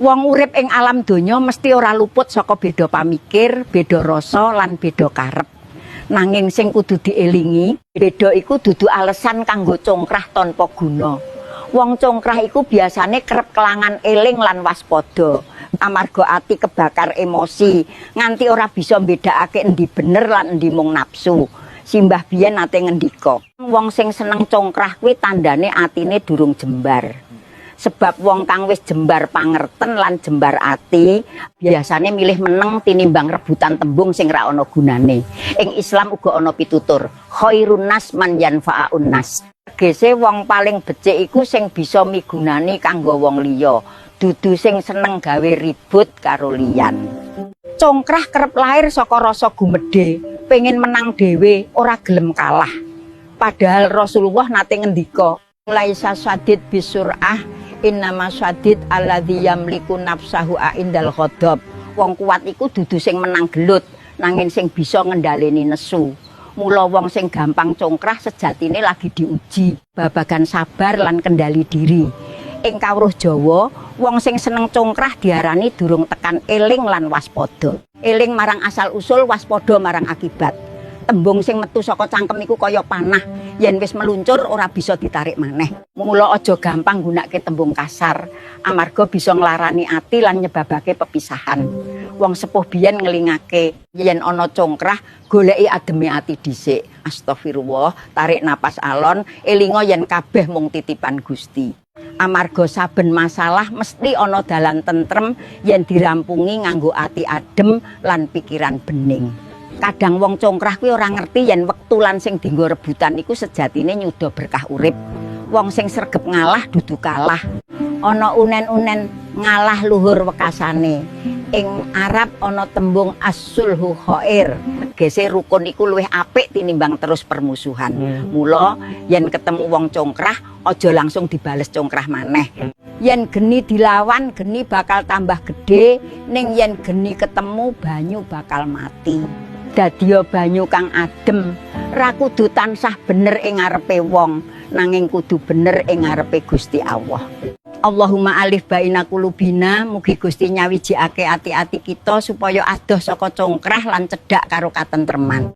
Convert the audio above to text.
Wong urip ing alam donya mesti ora luput saka beda pamikir, beda rasa lan beda karep. Nanging sing kudu dielingi, beda iku dudu alasan kanggo congkrah tanpa guna. Wong congkrah iku biasane kerep kelangan eling lan waspada. Amarga ati kebakar emosi, nganti ora bisa mbedakake endi bener lan endi mung nafsu. Simbah biyen nate ngendika, wong sing seneng congkrah kuwi tandane atine durung jembar. Sebab wong kang wis jembar pangerten lan jembar ati biasane milih meneng tinimbang rebutan tembung sing ra ana gunane. Ing Islam uga ana pitutur, khairun nas man yanfa'un nas. Tegese wong paling becik iku sing bisa migunani kanggo wong liya, dudu sing seneng gawe ribut karo liyan. Congkrah kerep lahir saka rasa gumedhe, pengen menang dhewe, ora gelem kalah. Padahal Rasulullah nate ngendika, laisa sadid bisur'ah innama sadid alladzi yamliku nafsahu indal ghadab. Wong kuat iku dudu sing menang gelut, nanging sing bisa ngendhaleni nesu. Mula wong sing gampang congkrah sejatine lagi diuji babagan sabar lan kendali diri. Ing kawruh Jawa, wong sing seneng congkrah diarani durung tekan eling lan waspada. Eling marang asal usul, waspada marang akibat. Tembung sing metu saka cangkem iku kaya panah, yen wis meluncur ora bisa ditarik maneh. Mula aja gampang gunakake tembung kasar, amarga bisa nglarani ati lan nyebabake pepisahan. Wong sepuh biyen ngelingake, yen ana congkrah goleki ademe ati dhisik. Astagfirullah, tarik napas alon, elinga yen kabeh mung titipan Gusti. Amarga saben masalah mesti ana dalan tentrem yen dirampungi nganggo ati adem lan pikiran bening. Kadang wong congkrah kuwi ora ngerti yen wektu lan sing dienggo rebutan iku sejatine nyuda berkah urip. Wong sing sregep ngalah dudu kalah. Ana unen-unen ngalah luhur wekasane. Ing Arab ana tembung as-sulhu khair. Tegese rukun iku luwih apik tinimbang terus permusuhan. Mula yen ketemu wong congkrah aja langsung dibales congkrah maneh. Yen geni dilawan, geni bakal tambah gede, ning yen geni ketemu banyu bakal mati. Dadiya banyu kang adem, ra kudu tansah bener ing ngarepe wong, nanging kudu bener ing ngarepe Gusti Allah. Allahumma alif baina qulubina, mugi Gusti nyawijikake ati-ati kita supaya adoh saka congkrah lan cedhak karo katentreman.